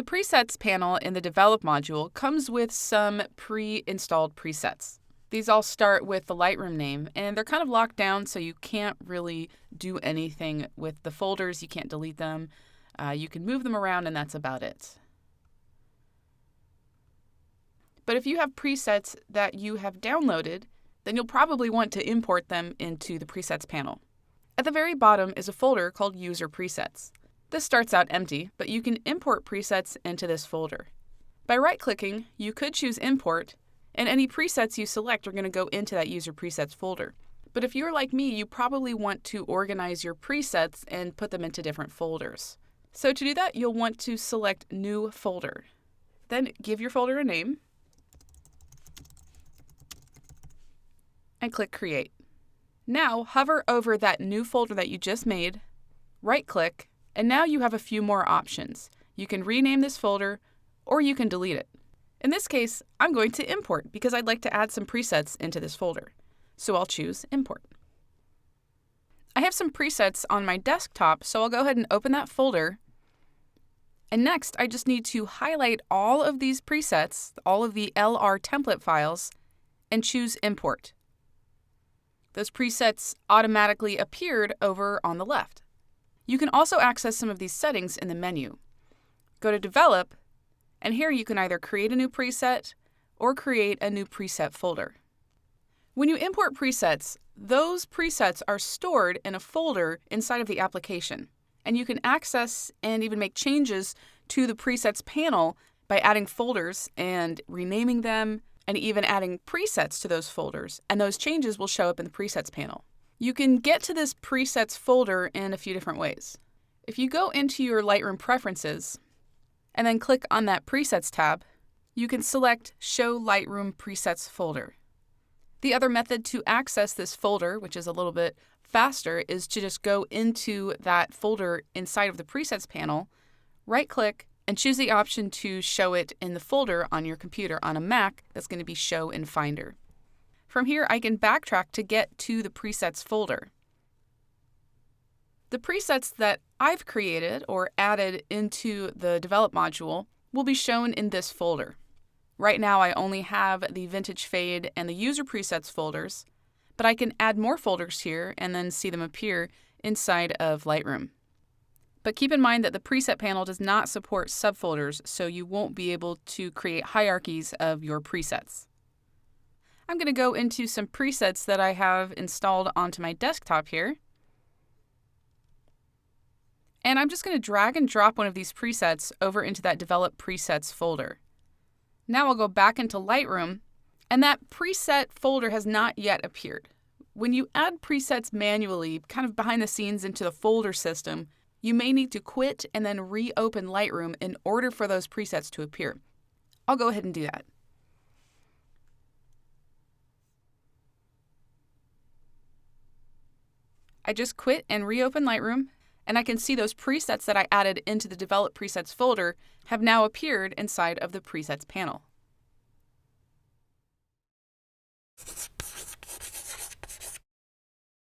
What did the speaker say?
The Presets panel in the Develop module comes with some pre-installed presets. These all start with the Lightroom name, and they're kind of locked down, so you can't really do anything with the folders. You can't delete them. You can move them around, and that's about it. But if you have presets that you have downloaded, then you'll probably want to import them into the Presets panel. At the very bottom is a folder called User Presets. This starts out empty, but you can import presets into this folder. By right-clicking, you could choose Import, and any presets you select are going to go into that User Presets folder. But if you're like me, you probably want to organize your presets and put them into different folders. So to do that, you'll want to select New Folder. Then give your folder a name, and click Create. Now hover over that new folder that you just made, right-click, and now you have a few more options. You can rename this folder, or you can delete it. In this case, I'm going to import because I'd like to add some presets into this folder. So I'll choose Import. I have some presets on my desktop, so I'll go ahead and open that folder. And next, I just need to highlight all of these presets, all of the LR template files, and choose Import. Those presets automatically appeared over on the left. You can also access some of these settings in the menu. Go to Develop, and here you can either create a new preset or create a new preset folder. When you import presets, those presets are stored in a folder inside of the application, and you can access and even make changes to the presets panel by adding folders and renaming them, and even adding presets to those folders, and those changes will show up in the presets panel. You can get to this presets folder in a few different ways. If you go into your Lightroom preferences and then click on that presets tab, you can select Show Lightroom Presets Folder. The other method to access this folder, which is a little bit faster, is to just go into that folder inside of the presets panel, right-click, and choose the option to show it in the folder on your computer. On a Mac, that's going to be Show in Finder. From here, I can backtrack to get to the presets folder. The presets that I've created or added into the Develop module will be shown in this folder. Right now, I only have the Vintage Fade and the User Presets folders, but I can add more folders here and then see them appear inside of Lightroom. But keep in mind that the preset panel does not support subfolders, so you won't be able to create hierarchies of your presets. I'm going to go into some presets that I have installed onto my desktop here. And I'm just going to drag and drop one of these presets over into that Develop Presets folder. Now I'll go back into Lightroom, and that preset folder has not yet appeared. When you add presets manually, kind of behind the scenes into the folder system, you may need to quit and then reopen Lightroom in order for those presets to appear. I'll go ahead and do that. I just quit and reopen Lightroom, and I can see those presets that I added into the Develop Presets folder have now appeared inside of the Presets panel.